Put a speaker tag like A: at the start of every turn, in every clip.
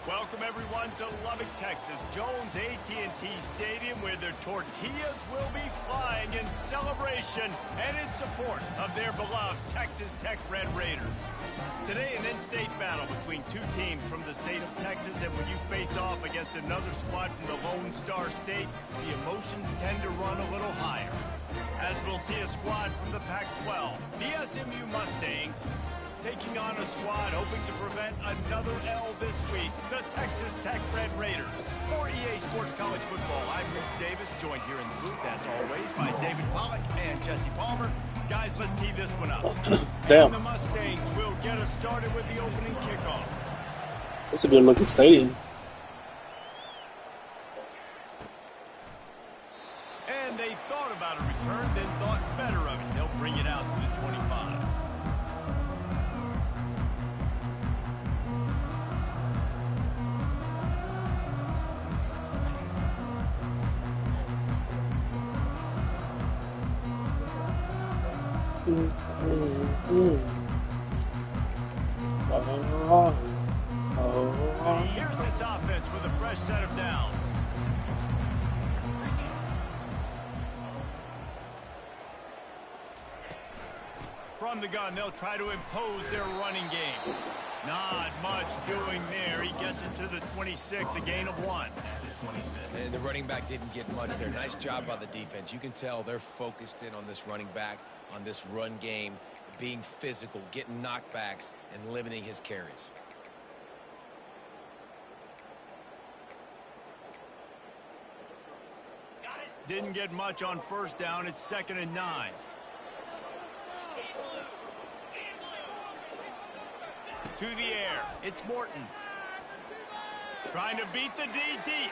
A: Welcome, everyone, to Lubbock, Texas, Jones AT&T Stadium, where their tortillas will be flying in celebration and in support of their beloved Texas Tech Red Raiders. Today, an in-state battle between two teams from the state of Texas, and when you face off against another squad from the Lone Star State, the emotions tend to run a little higher. As we'll see a squad from the Pac-12, the SMU Mustangs, taking on a squad hoping to prevent another L this week, the Texas Tech Red Raiders. For EA Sports College Football, I'm Reese Davis, joined here in the booth, as always, by David Pollack and Jesse Palmer. Guys, let's tee this one up. And the Mustangs will get us started with the opening kickoff.
B: That's a good-looking stadium.
A: And they thought about a return, then thought better of it. They'll bring it out to the 25. Here's this offense with a fresh set of downs. From the gun, they'll try to impose their running game. Not much doing there. He gets it to the 26, a gain of 1.
C: And the running back didn't get much there. Nice job by the defense. You can tell they're focused in on this running back, on this run game, being physical, getting knockbacks, and limiting his carries.
A: Didn't get much on first down. It's 2nd and 9. To the air. It's Morton. Trying to beat the D deep.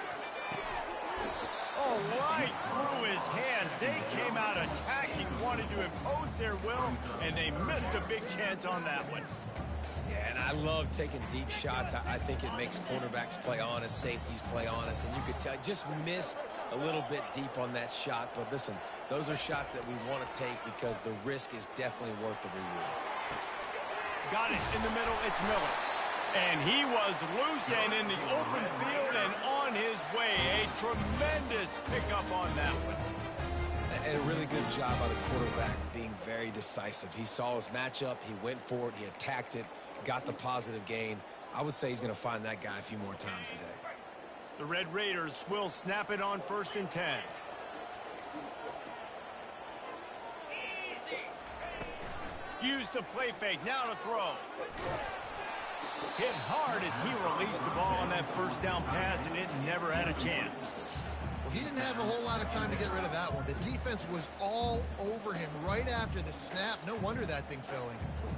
A: Oh, right through his hand. They came out attacking, wanted to impose their will, and they missed a big chance on that one.
C: Yeah, and I love taking deep shots. I think it makes cornerbacks play honest, safeties play honest, and you could tell just missed a little bit deep on that shot. But listen, those are shots that we want to take because the risk is definitely worth the reward.
A: Got it in the middle. It's Miller. And he was loose and in the open field and on his way. A tremendous pickup on that one.
C: And a really good job by the quarterback being very decisive. He saw his matchup. He went for it. He attacked it. Got the positive gain. I would say he's going to find that guy a few more times today.
A: The Red Raiders will snap it on 1st and 10. Use the play fake. Now to throw. Hit hard as he released the ball on that first down pass, and it never had a chance.
D: Well, he didn't have a whole lot of time to get rid of that one. The defense was all over him right after the snap. No wonder that thing fell incomplete.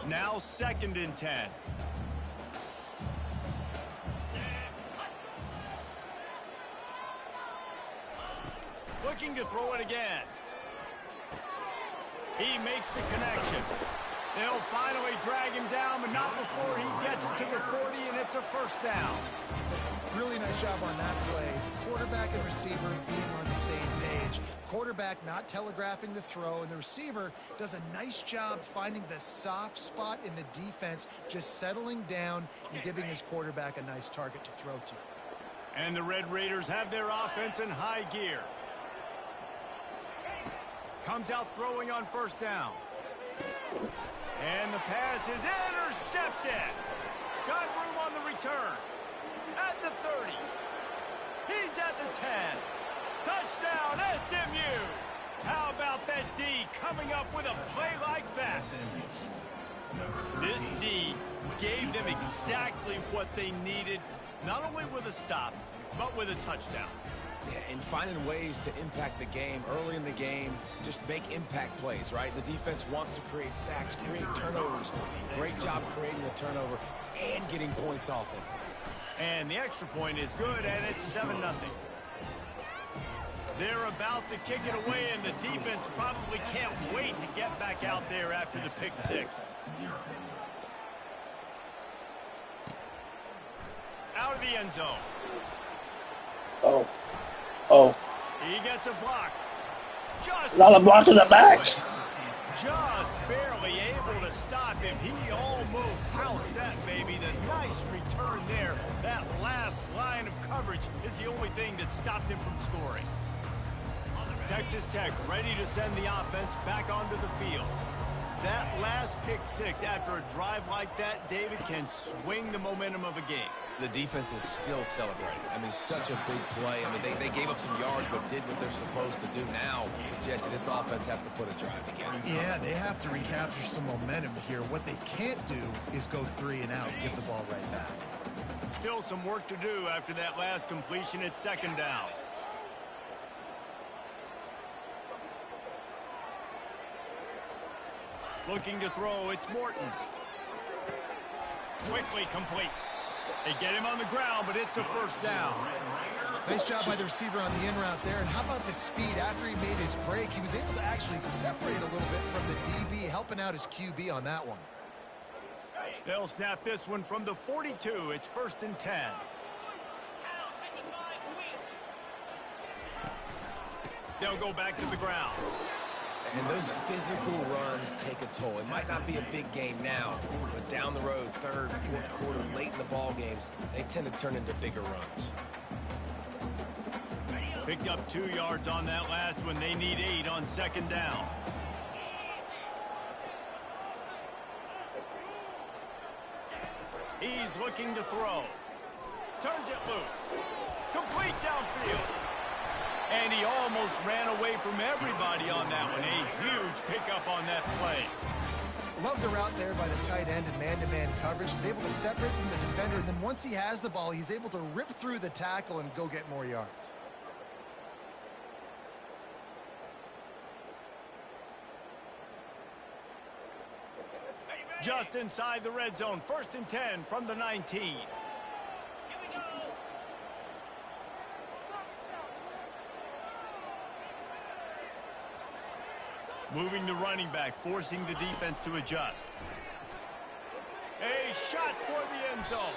A: Now 2nd and 10. Looking to throw it again. He makes the connection. They'll finally drag him down, but not before he gets it to the 40, and it's a 1st down.
D: Really nice job on that play. Quarterback and receiver being on the same page. Quarterback not telegraphing the throw, and the receiver does a nice job finding the soft spot in the defense, just settling down and giving his quarterback a nice target to throw to.
A: And the Red Raiders have their offense in high gear. Comes out throwing on 1st down. And the pass is intercepted. Got room on the return. At the 30. He's at the 10. Touchdown, SMU. How about that D coming up with a play like that? This D gave them exactly what they needed, not only with a stop, but with a touchdown.
C: Yeah, and finding ways to impact the game early in the game, just make impact plays, right? The defense wants to create sacks, create turnovers. Great job creating the turnover and getting points off of it.
A: And the extra point is good, and it's 7-0. They're about to kick it away, and the defense probably can't wait to get back. back out there after the pick six. Out of the end zone.
B: Oh.
A: He gets a block. Just
B: Another block in the back.
A: Just barely able to stop him. He almost housed that baby. The nice return there. That last line of coverage is the only thing that stopped him from scoring. Texas Tech ready to send the offense back onto the field. That last pick six after a drive like that, David, can swing the momentum of a game.
C: The defense is still celebrating. I mean, such a big play. I mean, they gave up some yards but did what they're supposed to do. Now, Jesse, this offense has to put a drive together.
D: Yeah, they have to recapture some momentum here. What they can't do is go 3 and out, give the ball right back.
A: Still some work to do after that last completion at second down. Looking to throw, it's Morton. Quickly complete. They get him on the ground, but it's a first down.
D: Nice job by the receiver on the in route there. And how about the speed? After he made his break, he was able to actually separate a little bit from the DB, helping out his QB on that one.
A: They'll snap this one from the 42. It's 1st and 10. They'll go back to the ground.
C: And those physical runs take a toll. It might not be a big game now, but down the road, third, fourth quarter, late in the ball games, they tend to turn into bigger runs.
A: Picked up 2 yards on that last one. They need 8 on second down. He's looking to throw. Turns it loose. Complete downfield. And he almost ran away from everybody on that one. A huge pickup on that play.
D: Love the route there by the tight end and man-to-man coverage. He's able to separate from the defender, and then once he has the ball, he's able to rip through the tackle and go get more yards.
A: Just inside the red zone. 1st and 10 from the 19. Moving the running back, forcing the defense to adjust. A shot for the end zone.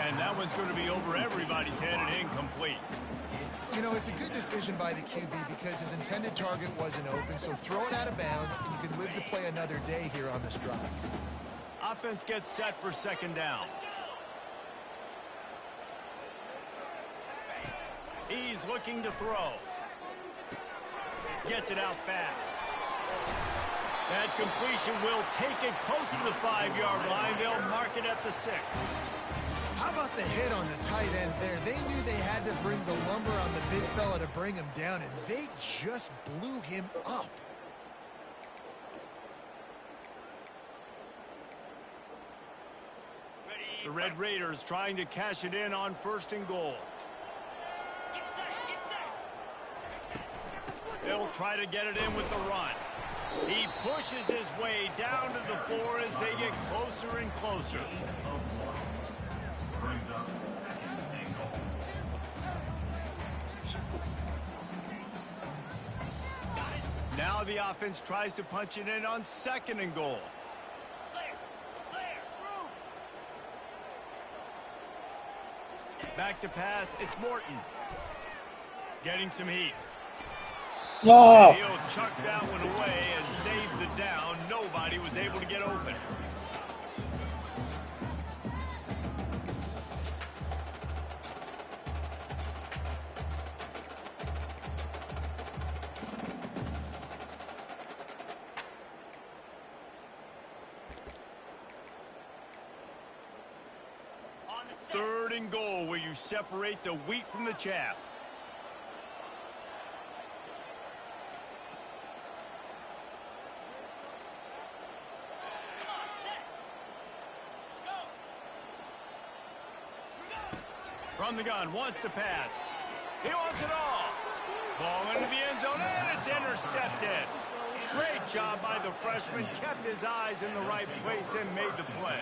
A: And that one's going to be over everybody's head and incomplete.
D: You know, it's a good decision by the QB because his intended target wasn't open, so throw it out of bounds, and you can live to play another day here on this drive.
A: Offense gets set for second down. He's looking to throw. Gets it out fast. That completion will take it close to the 5-yard line. They'll mark it at the 6.
D: How about the hit on the tight end there? They knew they had to bring the lumber on the big fella to bring him down, and they just blew him up.
A: The Red Raiders trying to cash it in on 1st and goal. They'll try to get it in with the run. He pushes his way down to the 4 as they get closer and closer. Now the offense tries to punch it in on 2nd and goal. Back to pass, it's Morton. Getting some heat.
B: Oh.
A: He'll chuck that one away and save the down. Nobody was able to get open. Third and goal, where you separate the wheat from the chaff. From the gun, wants to pass. He wants it all. Ball into the end zone, and it's intercepted. Great job by the freshman. Kept his eyes in the right place and made the play.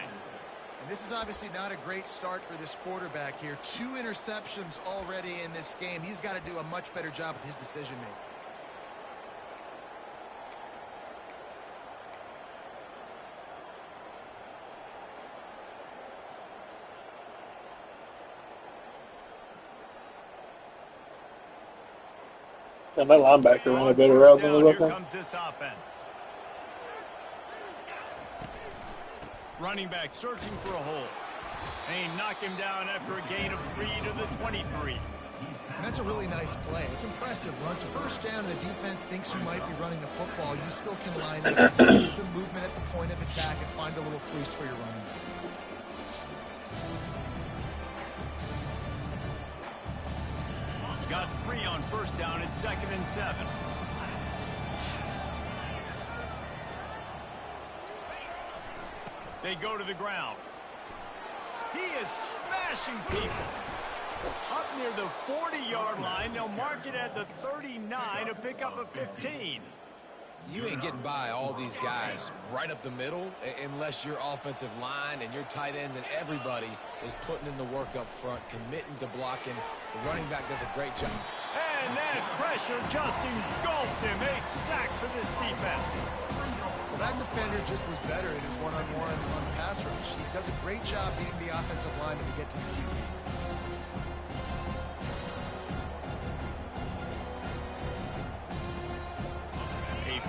D: And this is obviously not a great start for this quarterback here. 2 interceptions already in this game. He's got to do a much better job with his decision-making.
B: Yeah, my linebacker ran a
A: On
B: better
A: first
B: route than
A: down,
B: the
A: here
B: weapon.
A: comes this offense. Running back searching for a hole. And he knocked him down after a gain of 3 to the 23.
D: And that's a really nice play. It's impressive. Once first down, the defense thinks you might be running the football. You still can line up, get some movement at the point of attack, and find a little crease for your running back.
A: Got 3 on first down at 2nd and 7. They go to the ground. He is smashing people. Up near the 40-yard line, they'll mark it at the 39 to pick up a 15.
C: You ain't getting by all these guys right up the middle unless your offensive line and your tight ends and everybody is putting in the work up front, committing to blocking. The running back does a great job.
A: And that pressure just engulfed him. A sack for this defense.
D: Well, that defender just was better in his one-on-one on the pass rush. He does a great job beating the offensive lineman to get to the QB.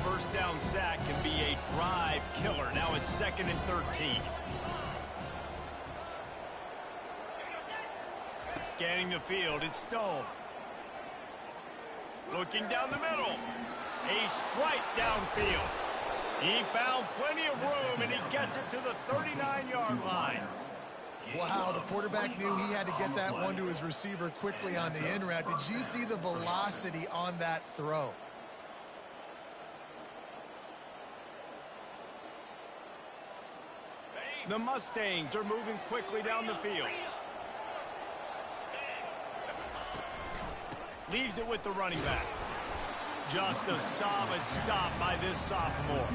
A: First down sack can be a drive killer. Now it's 2nd and 13. Scanning the field, it's Stone. Looking down the middle. A strike downfield. He found plenty of room, and he gets it to the 39-yard line.
D: Wow, the quarterback knew he had to get that one to his receiver quickly on the in route. Did you see the velocity on that throw?
A: The Mustangs are moving quickly down the field. Leaves it with the running back. Just a solid stop by this sophomore.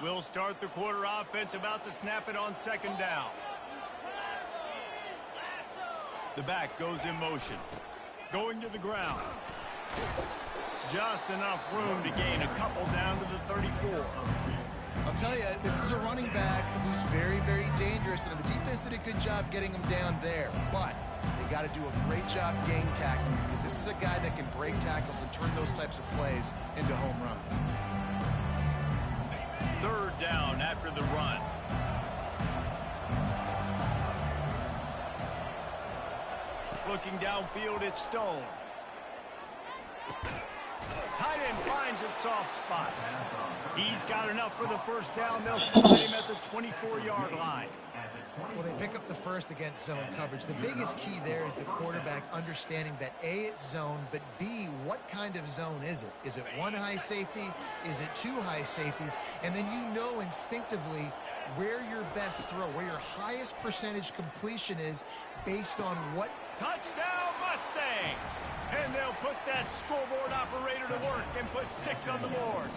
A: We'll start the quarter offense, about to snap it on 2nd down. The back goes in motion. Going to the ground. Just enough room to gain a couple down to the 34.
D: I'll tell you, this is a running back who's very, very dangerous, and the defense did a good job getting him down there. But they got to do a great job gang tackling, because this is a guy that can break tackles and turn those types of plays into home runs.
A: 3rd down after the run. Looking downfield, it's Stone. Tight end finds a soft spot. He's got enough for the first down. They'll spot him at the 24-yard line.
D: Well, they pick up the first against zone coverage. The biggest key there is the quarterback understanding that A, it's zone, but B, what kind of zone is it? Is it one high safety? Is it 2 high safeties? And then you know instinctively where your best throw, where your highest percentage completion is based on what.
A: Touchdown Mustangs! And they'll put that scoreboard operator to work and put 6 on the board.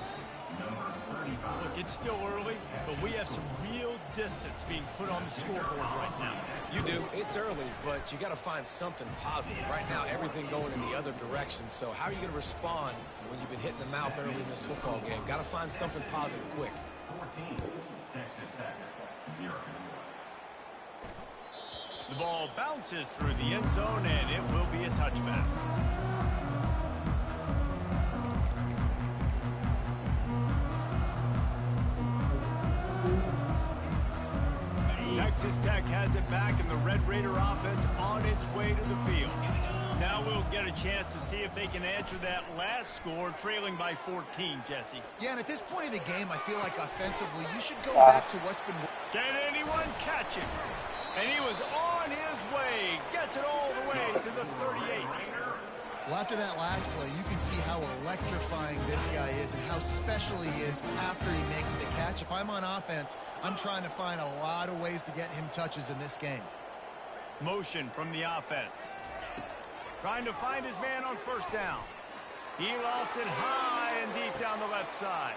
A: Look, it's still early, but we have some real distance being put on the scoreboard right now.
C: You do. It's early, but you got to find something positive. Right now, everything going in the other direction. So how are you going to respond when you've been hit in the mouth early in this football game? Got to find something positive quick.
E: 14, Texas Tech, 0.
A: The ball bounces through the end zone, and it will be a touchback. Texas Tech has it back, and the Red Raider offense on its way to the field. Now we'll get a chance to see if they can answer that last score, trailing by 14, Jesse.
D: Yeah, and at this point of the game, I feel like offensively, you should go back to what's been.
A: Can anyone catch it? And he was on his way. Gets it all the way to the 38.
D: Well, after that last play, you can see how electrifying this guy is and how special he is after he makes the catch. If I'm on offense, I'm trying to find a lot of ways to get him touches in this game.
A: Motion from the offense. Trying to find his man on first down. He lost it high and deep down the left side.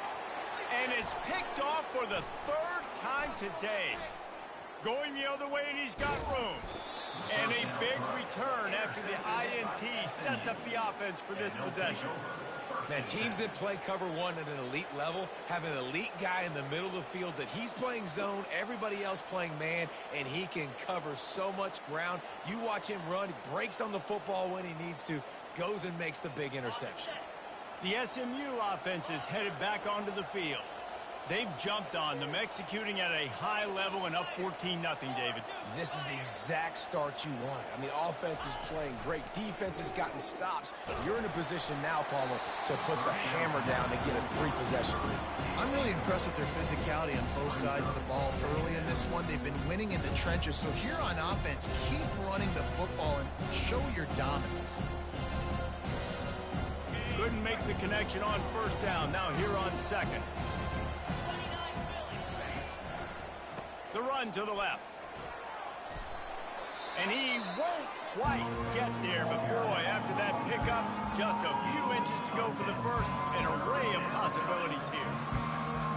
A: And it's picked off for the third time today. Going the other way, and he's got room. And a big return after the INT sets up the offense for this possession.
C: Man, teams that play cover one at an elite level have an elite guy in the middle of the field that he's playing zone, everybody else playing man, and he can cover so much ground. You watch him run, breaks on the football when he needs to, goes and makes the big interception.
A: The SMU offense is headed back onto the field. They've jumped on them, executing at a high level and up 14-0, David.
C: This is the exact start you want. I mean, offense is playing great. Defense has gotten stops. You're in a position now, Palmer, to put the hammer down and get a 3-possession lead.
D: I'm really impressed with their physicality on both sides of the ball early in this one. They've been winning in the trenches. So here on offense, keep running the football and show your dominance.
A: Couldn't make the connection on first down. Now here on second. The run to the left. And he won't quite get there, but boy, after that pickup, just a few inches to go for the first. An array of possibilities here.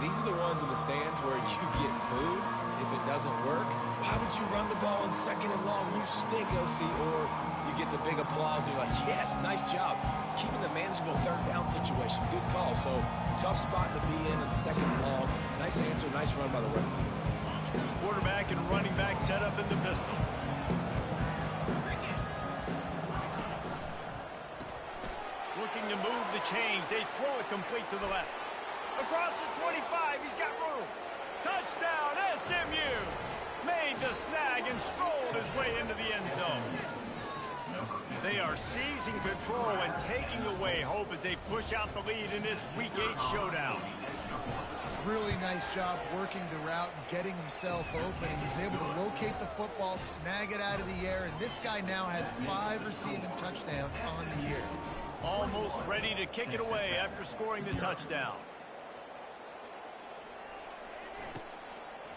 C: These are the ones in the stands where you get booed if it doesn't work. Why would you run the ball in second and long? You stink, OC. Or you get the big applause and you're like, yes, nice job. Keeping the manageable third down situation. Good call. So tough spot to be in second and long. Nice answer, nice run by the running back.
A: Quarterback and running back set up in the pistol. Looking to move the chains. They throw it complete to the left. Across the 25, he's got room. Touchdown, SMU! Made the snag and strolled his way into the end zone. They are seizing control and taking away hope as they push out the lead in this Week 8 showdown.
D: Really nice job working the route and getting himself open. He was able to locate the football, snag it out of the air, and this guy now has 5 receiving touchdowns on the year.
A: Almost ready to kick it away after scoring the touchdown.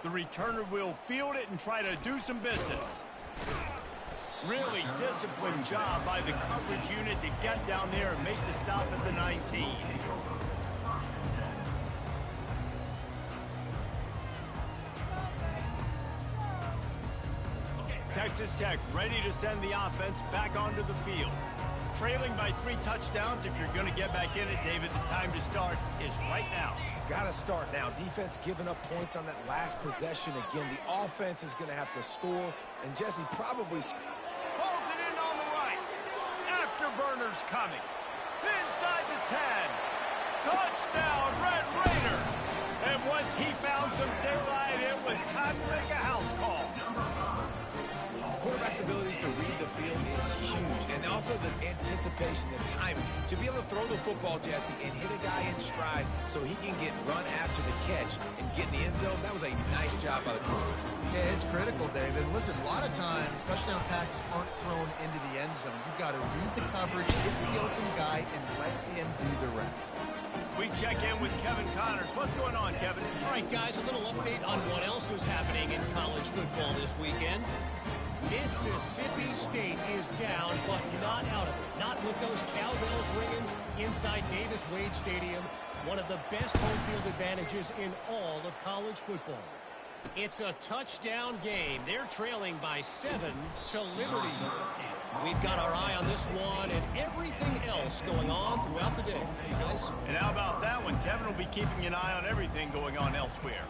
A: The returner will field it and try to do some business. Really disciplined job by the coverage unit to get down there and make the stop at the 19. Texas Tech ready to send the offense back onto the field. Trailing by 3 touchdowns. If you're going to get back in it, David, the time to start is right now.
C: Got to start now. Defense giving up points on that last possession. Again, the offense is going to have to score. And Jesse probably
A: pulls it in on the right. Afterburners coming. Inside the 10. Touchdown, Red Raider. And once he found some daylight, it was time to make a house call.
C: Quarterback's abilities to read the field is huge. And also the anticipation, the timing. To be able to throw the football, Jesse, and hit a guy in stride so he can get run after the catch and get in the end zone, that was a nice job by the quarterback.
D: Yeah, it's critical, David. Listen, a lot of times, touchdown passes aren't thrown into the end zone. You've got to read the coverage, hit the open guy, and let him do the rest.
A: We check in with Kevin Connors. What's going on, Kevin?
F: All right, guys, a little update on what else is happening in college football this weekend. Mississippi State is down, but not out of it. Not with those cowbells ringing inside Davis-Wade Stadium, one of the best home field advantages in all of college football. It's a touchdown game. They're trailing by 7 to Liberty. We've got our eye on this one and everything else going on throughout the day, guys.
A: And how about that one? Kevin will be keeping an eye on everything going on elsewhere.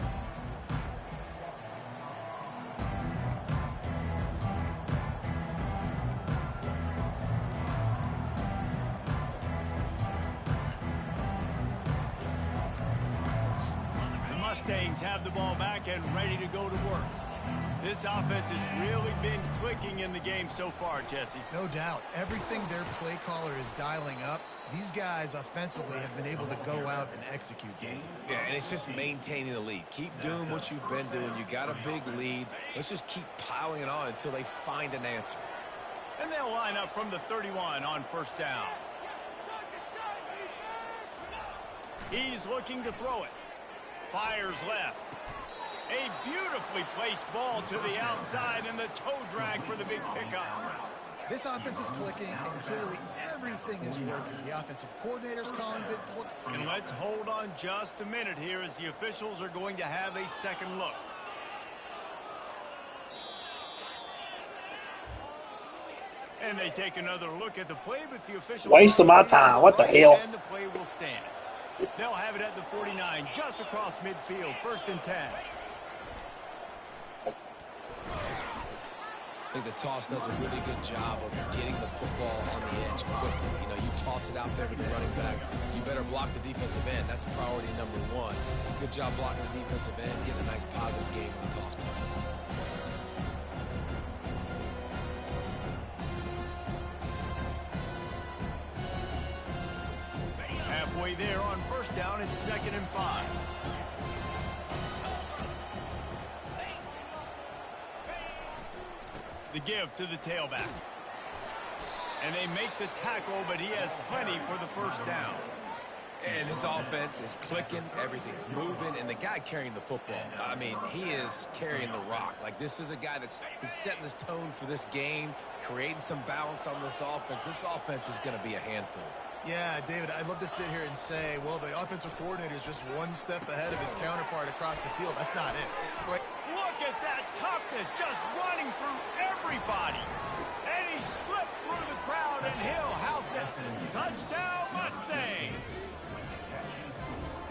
A: Mustangs have the ball back and ready to go to work. This offense has really been clicking in the game so far, Jesse.
D: No doubt. Everything their play caller is dialing up, these guys offensively have been able to go out and execute.
C: Yeah, and it's just maintaining the lead. Keep doing what you've been doing. You got a big lead. Let's just keep piling it on until they find an answer.
A: And they'll line up from the 31 on first down. He's looking to throw it. Fires left. A beautifully placed ball to the outside and the toe drag for the big pickup.
D: This offense is clicking, and clearly everything is working. The offensive coordinator's calling good play.
A: And let's hold on just a minute here as the officials are going to have a second look. And they take another look at the play, but the officials...
B: Waste of my time. What the hell?
A: And the play will stand. They'll have it at the 49, just across midfield, 1st and 10.
C: I think the toss does a really good job of getting the football on the edge quickly. You know, you toss it out there to the running back. You better block the defensive end. That's priority number one. Good job blocking the defensive end, getting a nice positive game in the toss play.
A: Halfway there on first down, it's 2nd and 5. The give to the tailback. And they make the tackle, but he has plenty for the first down.
C: And his offense is clicking, everything's moving, and the guy carrying the football, I mean, he is carrying the rock. Like, this is a guy that's setting this tone for this game, creating some balance on this offense. This offense is going to be a handful.
D: Yeah, David, I'd love to sit here and say, well, the offensive coordinator is just one step ahead of his counterpart across the field. That's not it. Right.
A: Look at that toughness, just running through everybody. And he slipped through the crowd, and he'll house it. Touchdown, Mustangs.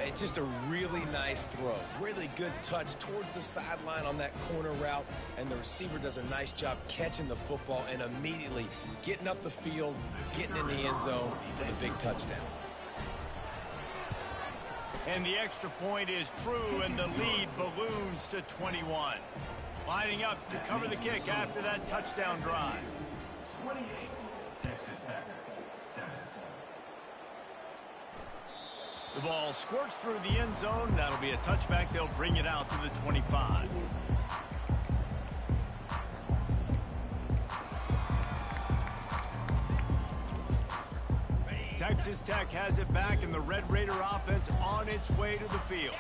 C: It's just a really nice throw. Really good touch towards the sideline on that corner route, and the receiver does a nice job catching the football and immediately getting up the field, getting in the end zone for the big touchdown.
A: And the extra point is true, and the lead balloons to 21. Lining up to cover the kick after that touchdown drive.
E: 28, Texas Tech, 7.
A: The ball squirts through the end zone. That'll be a touchback. They'll bring it out to the 25. Texas Tech has it back, and the Red Raider offense on its way to the field.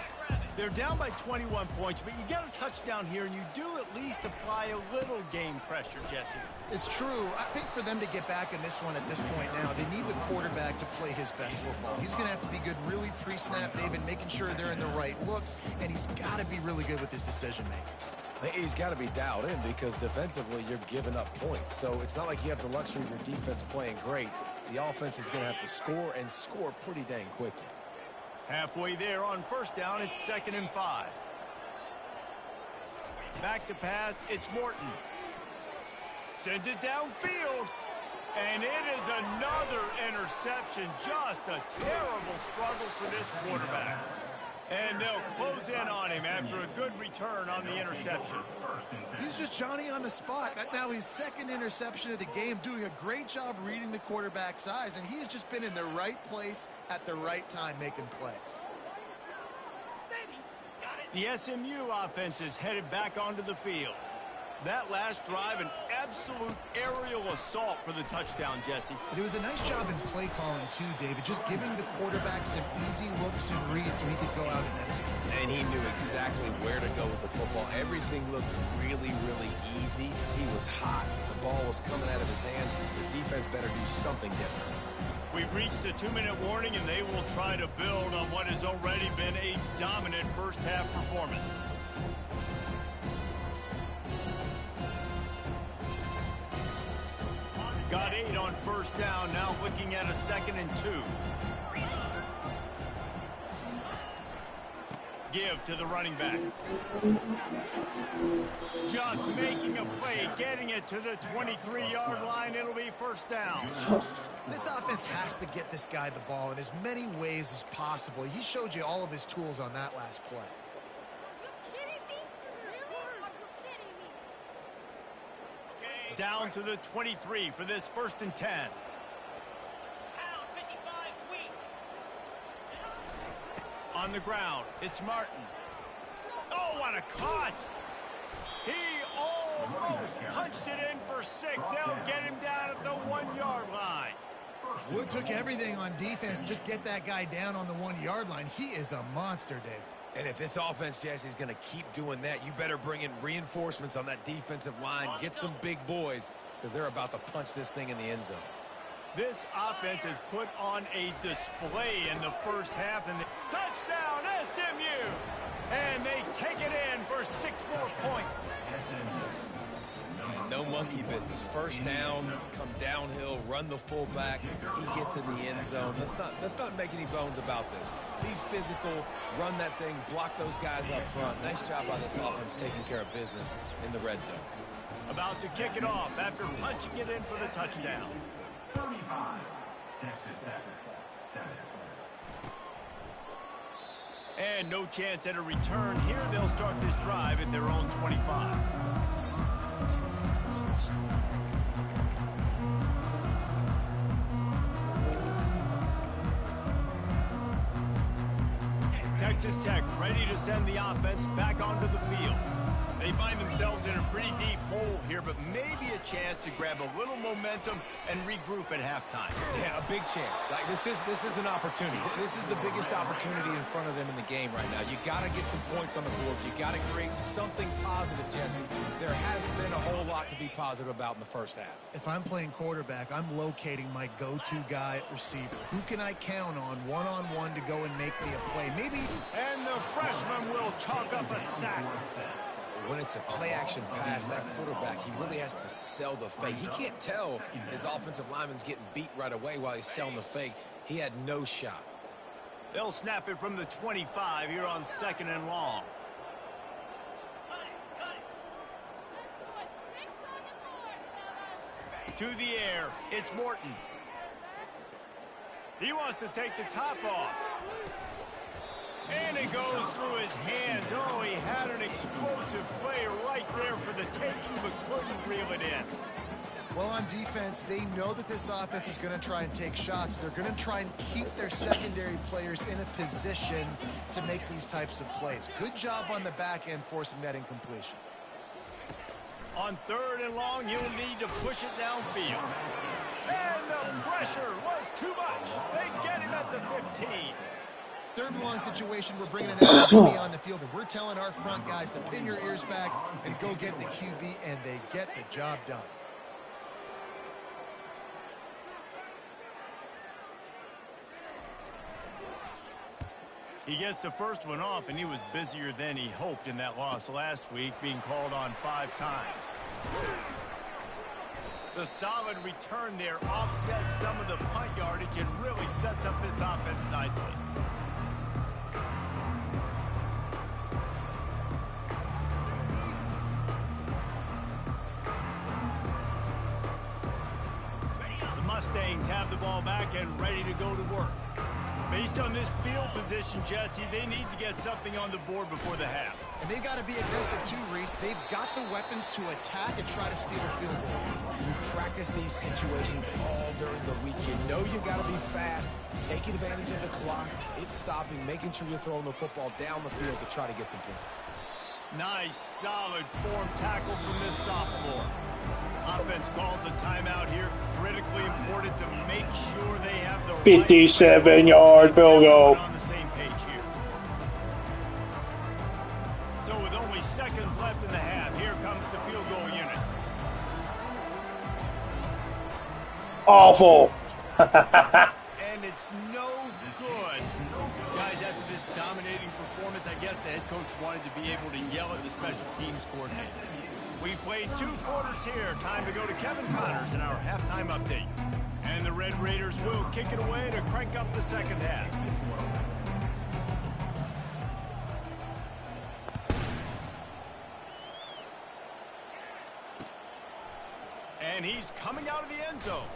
A: They're down by 21 points, but you get a touchdown here, and you do at least apply a little game pressure, Jesse.
D: It's true. I think for them to get back in this one at this point now, they need the quarterback to play his best football. He's going to have to be good really pre-snap, David, making sure they're in the right looks, and he's got to be really good with his decision-making.
C: He's got to be dialed in because defensively you're giving up points. So it's not like you have the luxury of your defense playing great. The offense is going to have to score and score pretty dang quickly.
A: Halfway there on first down, it's 2nd and 5. Back to pass, it's Morton. Sends it downfield. And it is another interception. Just a terrible struggle for this quarterback. And they'll close in on him after a good return on the interception.
D: He's just Johnny on the spot. That's now his 2nd interception of the game, doing a great job reading the quarterback's eyes, and he's just been in the right place at the right time making plays.
A: The SMU offense is headed back onto the field. That last drive, an absolute aerial assault for the touchdown, Jesse.
D: It was a nice job in play calling, too, David, just giving the quarterback some easy looks and reads so he could go out and execute.
C: And he knew exactly where to go with the football. Everything looked really, really easy. He was hot. The ball was coming out of his hands. The defense better do something different.
A: We've reached the 2-minute warning, and they will try to build on what has already been a dominant first-half performance. Got 8 on first down, now looking at a 2nd and 2. Give to the running back. Just making a play, getting it to the 23-yard line. It'll be first down.
D: This offense has to get this guy the ball in as many ways as possible. He showed you all of his tools on that last play.
G: Are you kidding me? Really? Are you kidding
A: Down to the 23 for this 1st and 10. On the ground, it's Martin. Oh, what a cut! He almost punched it in for 6. They'll get him down at the 1-yard line.
D: Wood took everything on defense to just get that guy down on the 1-yard line. He is a monster, Dave.
C: And if this offense, Jesse, is going to keep doing that, you better bring in reinforcements on that defensive line. Get some big boys, because they're about to punch this thing in the end zone.
A: This offense has put on a display in the first half, and the touchdown, SMU! And they take it in for 6 more points.
C: No monkey business. First down, come downhill, run the fullback. He gets in the end zone. Let's not make any bones about this. Be physical, run that thing, block those guys up front. Nice job by this offense taking care of business in the red zone.
A: About to kick it off after punching it in for the touchdown.
E: 35, Texas Tech, 7.
A: And no chance at a return here. They'll start this drive at their own 25. Texas Tech ready to send the offense back onto the field. They find themselves in a pretty deep hole here, but maybe a chance to grab a little momentum and regroup at halftime.
C: Yeah, a big chance. Like this is an opportunity. This is the biggest opportunity in front of them in the game right now. You got to get some points on the board. You got to create something positive, Jesse. There hasn't been a whole lot to be positive about in the first half.
D: If I'm playing quarterback, I'm locating my go-to guy at receiver. Who can I count on one-on-one to go and make me a play? Maybe.
A: And the freshman will chalk up a sack.
C: When it's a play-action pass, that quarterback, he really has to sell the fake. He can't tell his offensive lineman's getting beat right away while he's selling the fake. He had no shot.
A: They'll snap it from the 25 here on 2nd and long. To the air, it's Morton. He wants to take the top off. And it goes through his hands. Oh, he had an explosive play right there for the taking, but couldn't reel it in.
D: Well, on defense, they know that this offense is going to try and take shots. They're going to try and keep their secondary players in a position to make these types of plays. Good job on the back end forcing that incompletion.
A: On 3rd and long, you'll need to push it downfield. And the pressure was too much. They get him at the 15.
D: 3rd and long situation, we're bringing an SMU on the field, and we're telling our front guys to pin your ears back and go get the QB, and they get the job done.
A: He gets the first one off, and he was busier than he hoped in that loss last week, being called on 5 times. The solid return there offsets some of the punt yardage and really sets up this offense nicely. The Mustangs have the ball back and ready to go to work. Based on this field position, Jesse, they need to get something on the board before the half.
D: And they've got to be aggressive too, Reese. They've got the weapons to attack and try to steal a field goal.
C: You practice these situations all during the week. You know you got to be fast, taking advantage of the clock. It's stopping, making sure you're throwing the football down the field to try to get some points.
A: Nice, solid form tackle from this sophomore. Offense calls a timeout here. Critically important to make sure they have the
B: 57-yard field goal.
A: On the same page here. So with only seconds left in the half, here comes the field goal unit.
B: Awful.
A: And it's no good. Guys, after this dominating performance, I guess the head coach wanted to be able to yell at the special teams coordinator. We played 2 quarters here. Time to go to Kevin Connors in our halftime update. And the Red Raiders will kick it away to crank up the second half. And he's coming out of the end zone.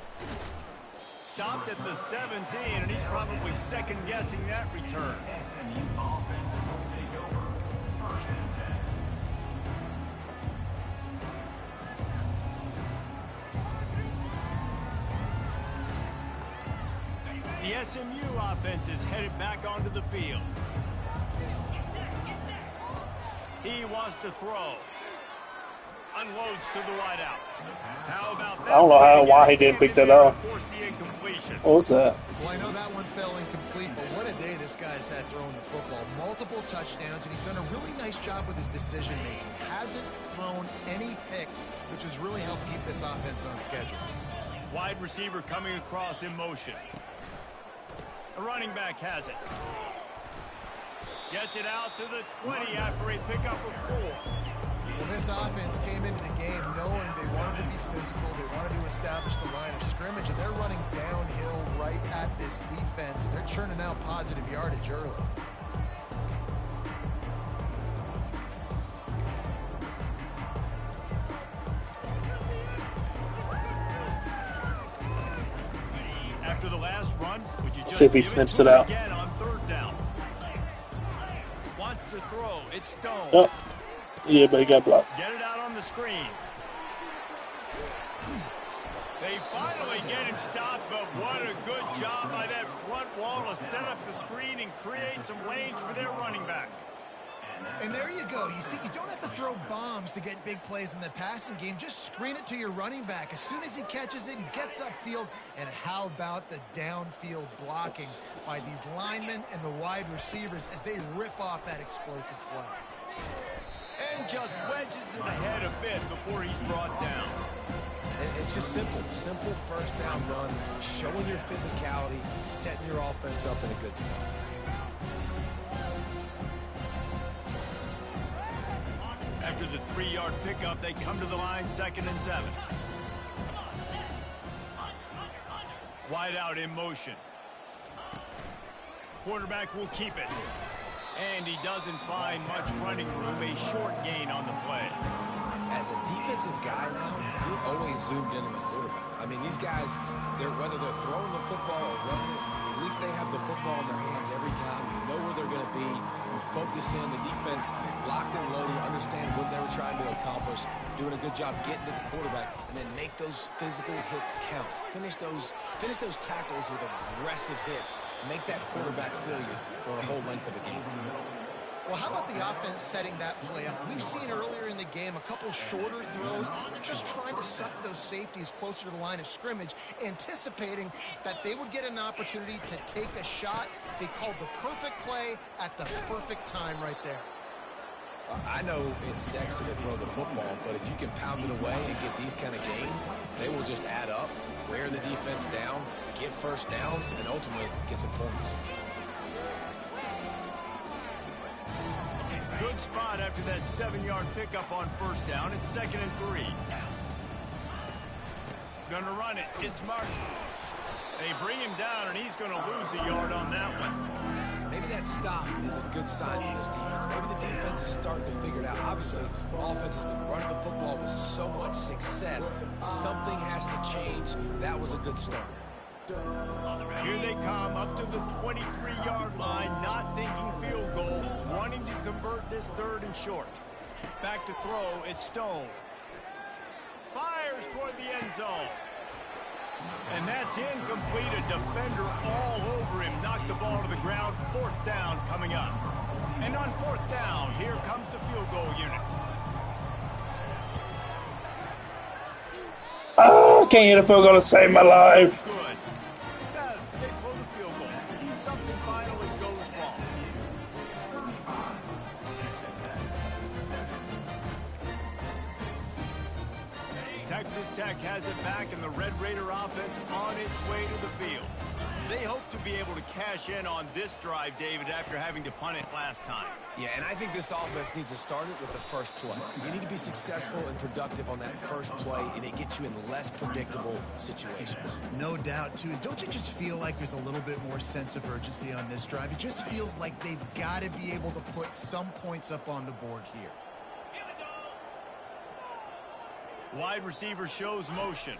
A: Stopped at the 17, and he's probably second-guessing that return.
E: SMU offense will take over 1st and 10.
A: SMU offense is headed back onto the field. He wants to throw. Unloads to the wideout. How about that?
B: I don't know why he didn't pick that up. What was that?
D: Well, I know that one fell incomplete, but what a day this guy's had throwing the football. Multiple touchdowns, and he's done a really nice job with his decision-making. Hasn't thrown any picks, which has really helped keep this offense on schedule.
A: Wide receiver coming across in motion. The running back has it. Gets it out to the 20 after a pickup of 4.
D: Well, this offense came into the game knowing they wanted to be physical, they wanted to establish the line of scrimmage, and they're running downhill right at this defense, and they're churning out positive yardage early.
A: After the last run, would you just
B: See if he
A: give
B: snips
A: it to
B: it
A: him
B: out.
A: again on 3rd down? Wants to throw. It's Stone.
B: Oh. Yeah, but he got blocked.
A: Get it out on the screen. They finally get him stopped, but what a good job by that front wall to set up the screen and create some lanes for their running back.
D: And there you go. You see, you don't have to throw bombs to get big plays in the passing game. Just screen it to your running back. As soon as he catches it, he gets upfield. And how about the downfield blocking by these linemen and the wide receivers as they rip off that explosive play.
A: And just wedges it ahead a bit before he's brought down.
C: And it's just simple. Simple first down run, showing your physicality, setting your offense up in a good spot.
A: After the 3-yard pickup, they come to the line 2nd and 7. Wide out in motion. Quarterback will keep it. And he doesn't find much running room, a short gain on the play.
C: As a defensive guy now, you're always zoomed in on the quarterback. I mean, these guys, whether they're throwing the football or running it, at least they have the football in their hands every time. You know where they're going to be. You focus in. The defense locked and loaded, understand what they were trying to accomplish, doing a good job getting to the quarterback, and then make those physical hits count. Finish those tackles with aggressive hits. Make that quarterback feel you for a whole length of a game.
D: Well, how about the offense setting that play up? We've seen earlier in the game a couple shorter throws. They're just trying to suck those safeties closer to the line of scrimmage, anticipating that they would get an opportunity to take a shot. They called the perfect play at the perfect time right there.
C: I know it's sexy to throw the football, but if you can pound it away and get these kind of gains, they will just add up, wear the defense down, get first downs, and ultimately get some points.
A: Good spot after that 7-yard pickup on 1st down. It's 2nd and 3. Gonna run it. It's Martin. They bring him down, and he's going to lose a yard on that one.
C: Maybe that stop is a good sign for this defense. Maybe the defense is starting to figure it out. Obviously, offense has been running the football with so much success. Something has to change. That was a good start.
A: Here they come up to the 23-yard line, not thinking field goal, wanting to convert this 3rd and short. Back to throw, it's Stone. Fires toward the end zone. And that's incomplete. A defender all over him. Knocked the ball to the ground. 4th down coming up. And on 4th down, here comes the field goal unit.
B: Oh, can't get a field goal to save my life.
A: Good. They pull the field goal. Something finally goes wrong. Texas Tech has it back, and the Red Raider offense on its way to the field. They hope to be able to cash in on this drive, David, after having to punt it last time.
C: Yeah, and I think this offense needs to start it with the first play. You need to be successful and productive on that first play, and it gets you in less predictable situations.
D: No doubt, too. Don't you just feel like there's a little bit more sense of urgency on this drive? It just feels like they've got to be able to put some points up on the board here.
A: Wide receiver shows motion.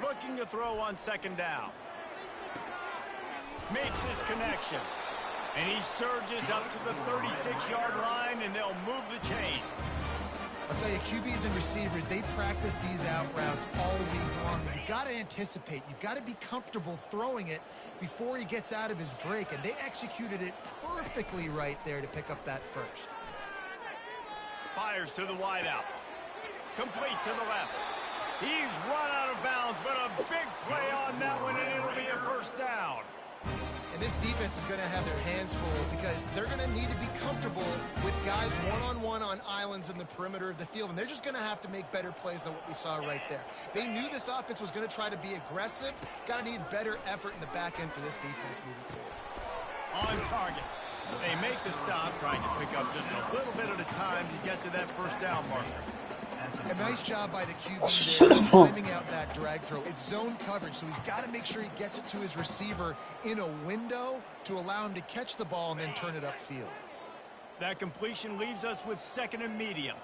A: Looking to throw on 2nd down. Makes his connection. And he surges up to the 36-yard line, and they'll move the chain.
D: I'll tell you, QBs and receivers, they practice these out routes all week long. You've got to anticipate. You've got to be comfortable throwing it before he gets out of his break, and they executed it perfectly right there to pick up that first.
A: Fires to the wideout. Complete to the left. He's run out of bounds, but a big play on that one, and it'll be a first down.
D: And this defense is going to have their hands full because they're going to need to be comfortable with guys one-on-one on islands in the perimeter of the field, and they're just going to have to make better plays than what we saw right there. They knew this offense was going to try to be aggressive. Got to need better effort in the back end for this defense moving forward.
A: On target. They make the stop, trying to pick up just a little bit at a time to get to that first down marker.
D: A nice job by the QB there, timing out that drag throw. It's zone coverage, so he's got to make sure he gets it to his receiver in a window to allow him to catch the ball and then turn it upfield.
A: That completion leaves us with second and medium.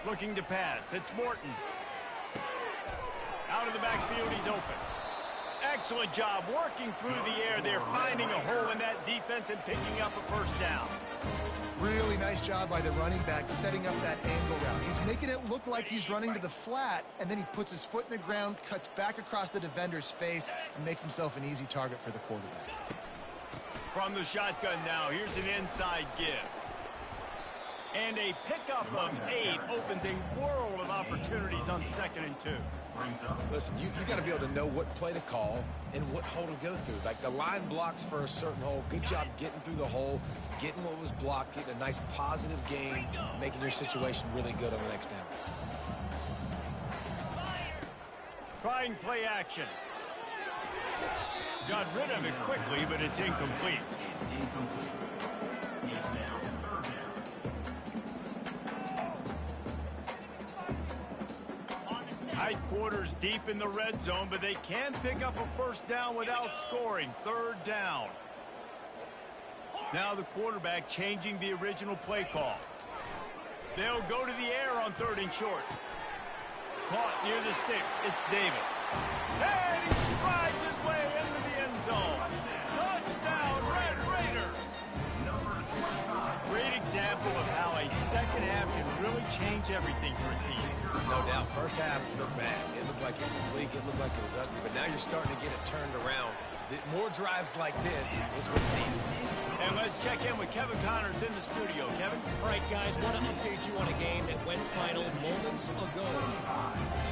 A: Looking to pass. It's Morton. Out of the backfield, he's open. Excellent job working through the air there, finding a hole in that defense and picking up a first down.
D: Really nice job by the running back setting up that angle route. He's making it look like he's running to the flat, and then he puts his foot in the ground, cuts back across the defender's face, and makes himself an easy target for the quarterback.
A: From the shotgun now, here's an inside give. And a pickup of 8 opens a world of opportunities on 2nd and 2.
C: Listen, you got to be able to know what play to call and what hole to go through. Like the line blocks for a certain hole. Good job getting through the hole, getting what was blocked, getting a nice positive gain, making your situation really good on the next down.
A: Trying play action. Got rid of it quickly, but it's incomplete. Tight quarters deep in the red zone, but they can pick up a first down without scoring. 3rd down. Now the quarterback changing the original play call. They'll go to the air on 3rd and short. Caught near the sticks. It's Davis. And he strides his way into the end zone. Touchdown, Red Raiders. Great example of how a second half can really change everything for a team.
C: No doubt. First half looked bad. It looked like it was bleak. It looked like it was ugly. But now you're starting to get it turned around. More drives like this is what's needed.
A: And let's check in with Kevin Connors in the studio. Kevin?
F: All right, guys, want to update you on a game that went final moments ago.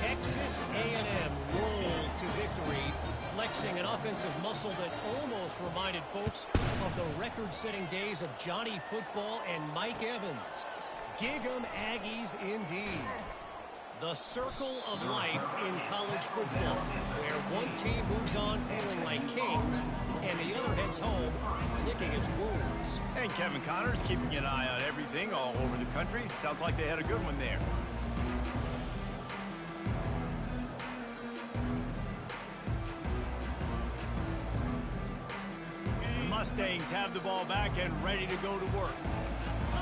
F: Texas A&M rolled to victory, flexing an offensive muscle that almost reminded folks of the record-setting days of Johnny Football and Mike Evans. Gig 'em Aggies indeed. The circle of life in college football, where one team moves on feeling like kings, and the other heads home licking its wounds.
A: And Kevin Connors keeping an eye on everything all over the country. Sounds like they had a good one there. The Mustangs have the ball back and ready to go to work.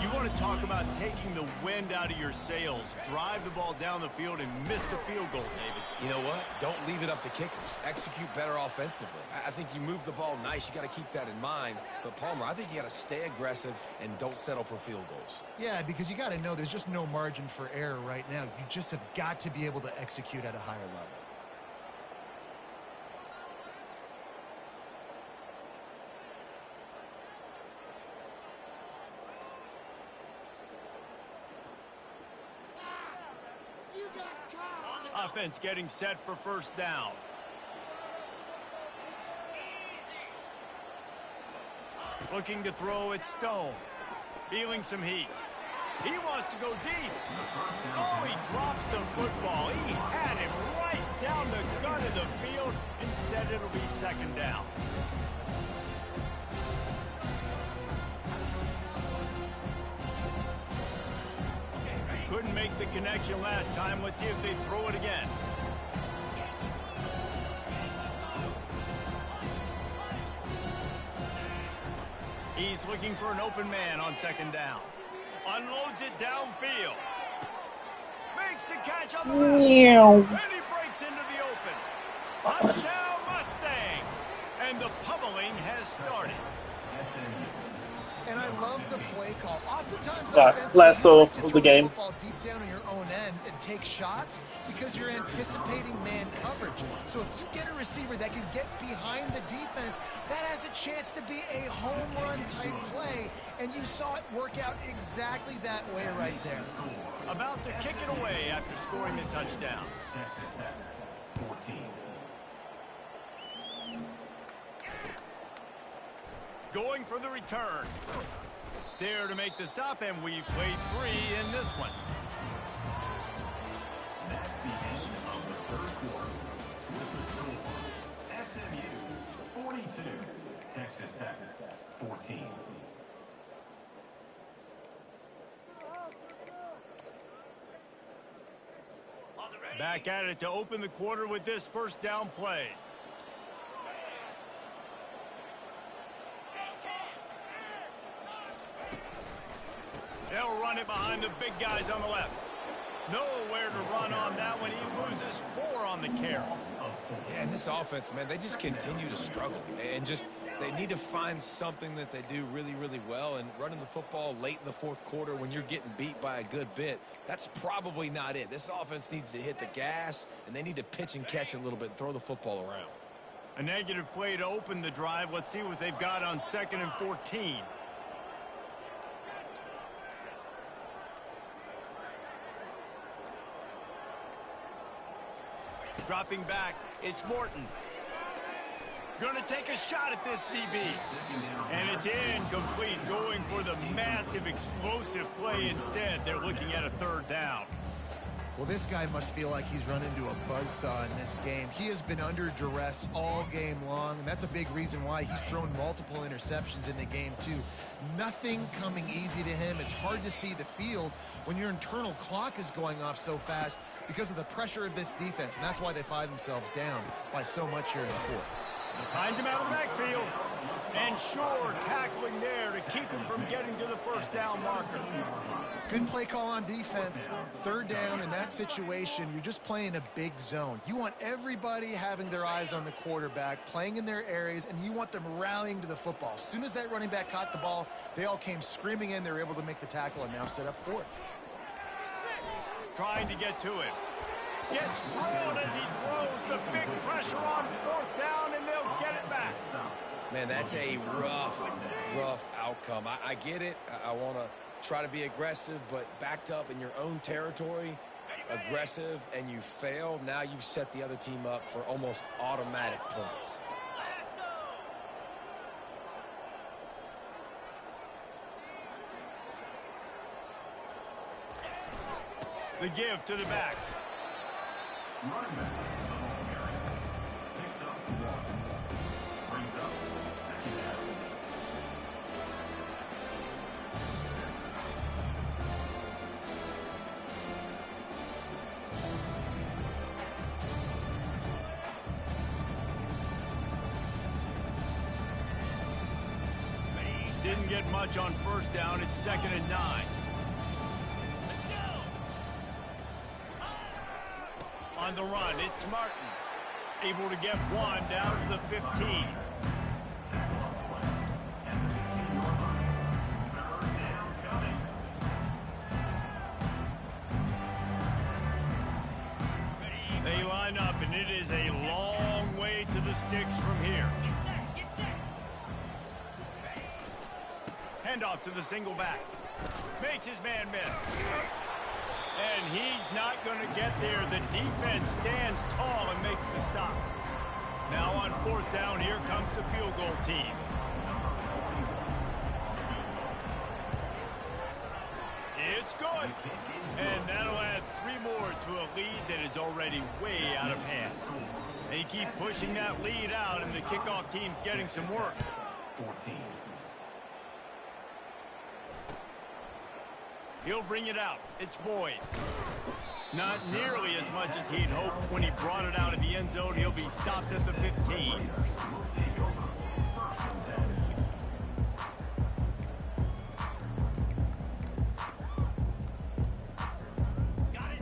A: You want to talk about taking the wind out of your sails. Drive the ball down the field and miss the field goal, David.
C: You know what? Don't leave it up to kickers. Execute better offensively. I think you move the ball nice. You got to keep that in mind. But, Palmer, I think you got to stay aggressive and don't settle for field goals.
D: Yeah, because you got to know there's just no margin for error right now. You just have got to be able to execute at a higher level.
A: Offense getting set for first down. Looking to throw it, Stone. Feeling some heat. He wants to go deep. Oh, he drops the football. He had him right down the gun of the field. Instead, it'll be 2nd down. Couldn't make the connection last time. Let's see if they throw it again. He's looking for an open man on 2nd down. Unloads it downfield. Makes the catch on the left. And he breaks into the open. Touchdown Mustangs. And the public started.
D: And I love the play call. Oftentimes,
B: last
D: you like
B: of
D: to
B: the
D: throw
B: game.
D: football deep down on your own end and take shots because you're anticipating man coverage. So if you get a receiver that can get behind the defense, that has a chance to be a home run type play. And you saw it work out exactly that way right there.
A: About to kick it away after scoring the touchdown.
E: Texas Tech, 14.
A: Going for the return. There to make the stop, and we've played 3 in this one.
E: That's the end of the third quarter. With the score, SMU 42, Texas Tech 14.
A: Back at it to open the quarter with this first down play. They'll run it behind the big guys on the left. Nowhere to run on that one. He loses 4 on the carry.
C: Yeah, and this offense, man, they just continue to struggle. And just, they need to find something that they do really, really well. And running the football late in the fourth quarter when you're getting beat by a good bit, that's probably not it. This offense needs to hit the gas, and they need to pitch and catch a little bit and throw the football around.
A: A negative play to open the drive. Let's see what they've got on 2nd and 14. Dropping back, it's Morton. Gonna take a shot at this DB. And it's incomplete, going for the massive explosive play instead. They're looking at a 3rd down.
D: Well, this guy must feel like he's run into a buzzsaw in this game. He has been under duress all game long, and that's a big reason why he's thrown multiple interceptions in the game, too. Nothing coming easy to him. It's hard to see the field when your internal clock is going off so fast because of the pressure of this defense, and that's why they find themselves down by so much here in the 4th.
A: Finds him out of the backfield. And sure, tackling there to keep him from getting to the first down marker.
D: Good play call on defense. 3rd down in that situation, you're just playing a big zone. You want everybody having their eyes on the quarterback, playing in their areas, and you want them rallying to the football. As soon as that running back caught the ball, they all came screaming in. They were able to make the tackle and now set up 4th.
A: Trying to get to him. Gets drilled as he throws the big pressure on 4th down, and they'll get it back.
C: Man, that's a rough outcome. I get it. I want to try to be aggressive, but backed up in your own territory, aggressive, and you fail. Now you've set the other team up for almost automatic points.
A: The give to the back.
E: Running back, picks up 1. Brings up 2nd down.
A: Didn't get much on 1st down. It's 2nd and 9. On the run, it's Martin. Able to get 1 down to the 15. They line up, and it is a long way to the sticks from here. Handoff to the single back. Makes his man miss. And he's not going to get there. The defense stands tall and makes the stop. Now on 4th down, here comes the field goal team. It's good. And that'll add 3 more to a lead that is already way out of hand. They keep pushing that lead out, and the kickoff team's getting some work.
E: 14.
A: He'll bring it out. It's Boyd. Not nearly as much as he'd hoped when he brought it out of the end zone. He'll be stopped at the 15.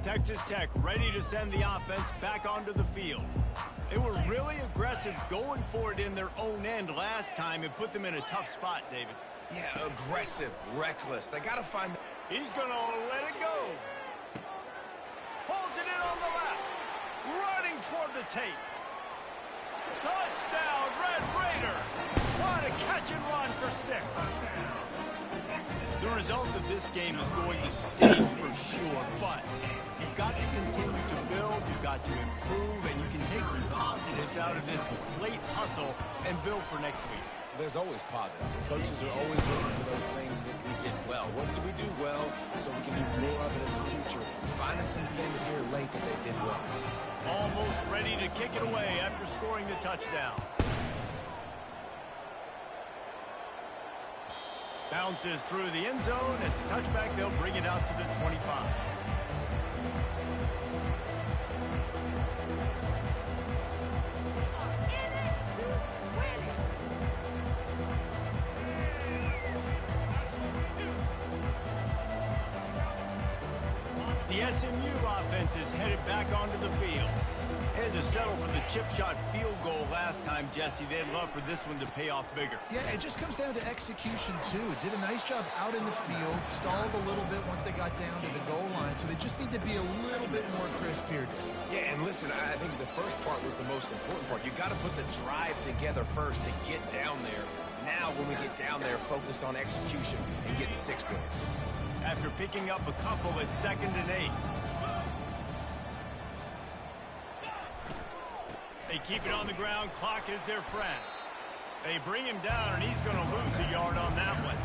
A: Texas Tech ready to send the offense back onto the field. They were really aggressive going for it in their own end last time and put them in a tough spot, David.
C: Yeah, aggressive, reckless. They got to find...
A: He's going to let it go. Pulls it in on the left. Running toward the tape. Touchdown, Red Raiders. What a catch and run for 6. The result of this game is going to stay for sure, but you've got to continue to build, you've got to improve, and you can take some positives out of this late hustle and build for next week.
C: There's always positives. The coaches are always looking for those things that we did well. What did we do well so we can do more of it in the future? Finding some things here late that they did well.
A: Almost ready to kick it away after scoring the touchdown. Bounces through the end zone. It's a touchback. They'll bring it out to the 25. The SMU offense is headed back onto the field. Had to settle for the chip shot field goal last time, Jesse. They'd love for this one to pay off bigger.
D: Yeah, it just comes down to execution, too. Did a nice job out in the field, stalled a little bit once they got down to the goal line, so they just need to be a little bit more crisp here.
C: Yeah, and listen, I think the first part was the most important part. You got to put the drive together first to get down there. Now, when we get down there, focus on execution and getting 6 points.
A: After picking up a couple at 2nd and 8. They keep it on the ground. Clock is their friend. They bring him down, and he's going to lose a yard on that one.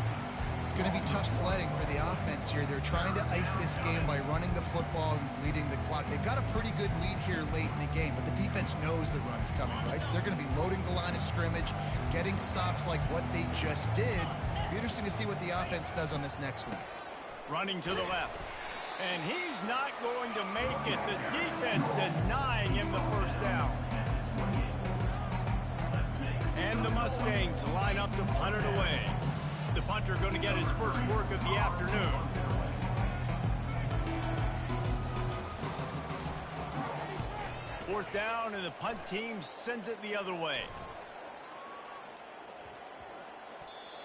D: It's going to be tough sledding for the offense here. They're trying to ice this game by running the football and leading the clock. They've got a pretty good lead here late in the game, but the defense knows the run's coming, right? So they're going to be loading the line of scrimmage, getting stops like what they just did. It'll be interesting to see what the offense does on this next one.
A: Running to the left. And he's not going to make it. The defense denying him the first down. And the Mustangs line up to punt it away. The punter going to get his first work of the afternoon. Fourth down, and the punt team sends it the other way.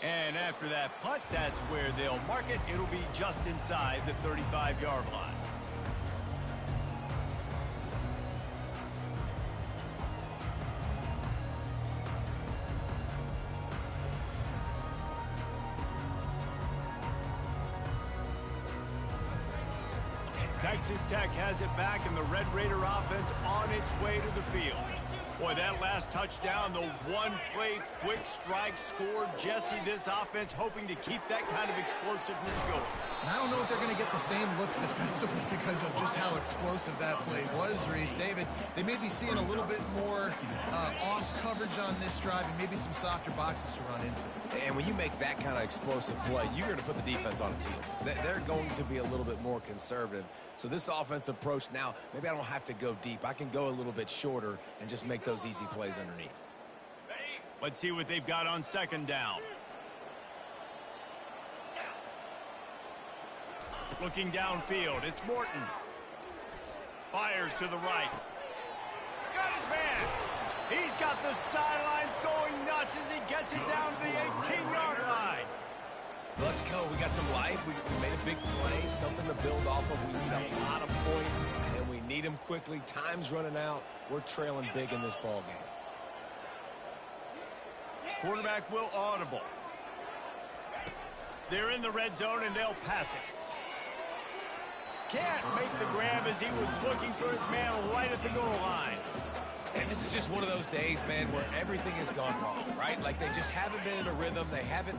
A: And after that punt, that's where they'll mark it. It'll be just inside the 35-yard line. Texas Tech has it back, and the Red Raider offense on its way to the field. Boy, that last touchdown, the one-play quick strike scored. Jesse, this offense hoping to keep that kind of explosiveness going.
D: And I don't know if they're going to get the same looks defensively because of just how explosive that play was, Reese. David, they may be seeing a little bit more off coverage on this drive and maybe some softer boxes to run into.
C: And when you make that kind of explosive play, you're going to put the defense on its heels. They're going to be a little bit more conservative. So this offense approach now, maybe I don't have to go deep. I can go a little bit shorter and just make those easy plays underneath.
A: Let's see what they've got on 2nd down. Looking downfield, it's Morton. Fires to the right. Got his man. He's got the sidelines going nuts as he gets it down to the 18-yard line.
C: Let's go. We got some life. We made a big play, something to build off of. We need a lot of points, and we need them quickly. Time's running out. We're trailing big in this ball game.
A: Quarterback will audible. They're in the red zone, and they'll pass it. Can't make the grab as he was looking for his man right at the goal line.
C: And this is just one of those days, man, where everything has gone wrong, right? Like they just haven't been in a rhythm. They haven't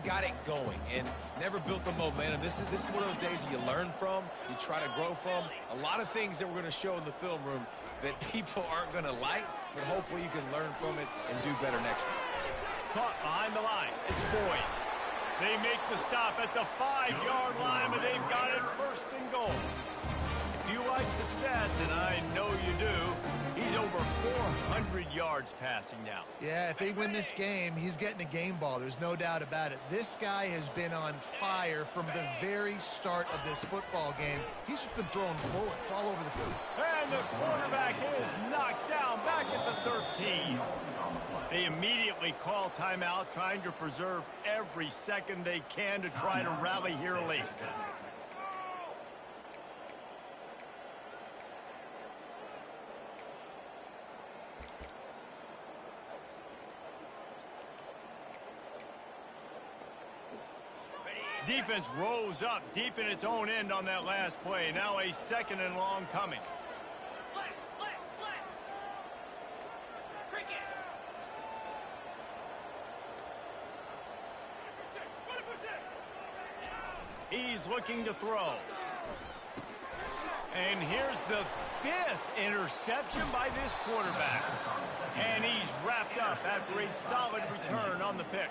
C: got it going and never built the momentum. This is one of those days that you learn from, you try to grow from. A lot of things that we're going to show in the film room that people aren't going to like, but hopefully you can learn from it and do better next time.
A: Caught behind the line. It's Boyd. They make the stop at the 5-yard line, but they've got it 1st and goal. It If you like the stats, and I know you do, he's over 400 yards passing now.
D: Yeah, if they win this game, he's getting a game ball. There's no doubt about it. This guy has been on fire from the very start of this football game. He's just been throwing bullets all over the field.
A: And the quarterback is knocked down back at the 13. They immediately call timeout, trying to preserve every second they can to try to rally here late. Defense rose up deep in its own end on that last play. Now a second and long coming. He's looking to throw. And here's the 5th interception by this quarterback. And he's wrapped up after a solid return on the pick.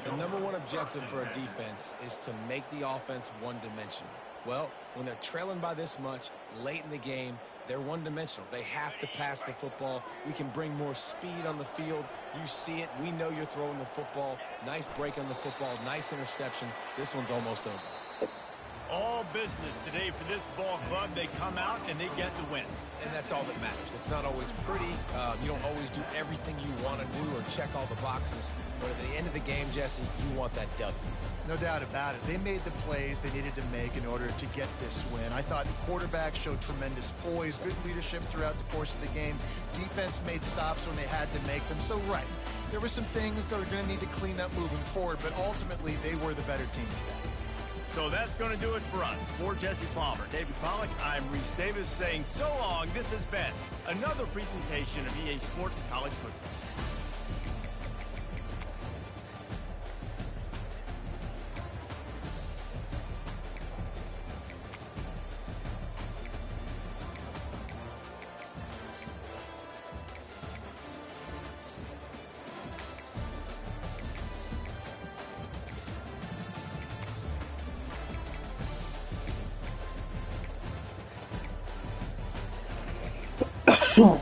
C: The number one objective for a defense is to make the offense one-dimensional. Well, when they're trailing by this much late in the game, they're one-dimensional. They have to pass the football. We can bring more speed on the field. You see it. We know you're throwing the football. Nice break on the football. Nice interception. This one's almost over.
A: All business today for this ball club. They come out and they get the win.
C: And that's all that matters. It's not always pretty. You don't always do everything you want to do or check all the boxes. But at the end of the game, Jesse, you want that W.
D: No doubt about it. They made the plays they needed to make in order to get this win. I thought the quarterback showed tremendous poise, good leadership throughout the course of the game. Defense made stops when they had to make them. So, right, there were some things that are going to need to clean up moving forward, but ultimately they were the better team today.
A: So that's going to do it for us. For Jesse Palmer, David Pollack, I'm Reese Davis saying so long. This has been another presentation of EA Sports College Football.
B: So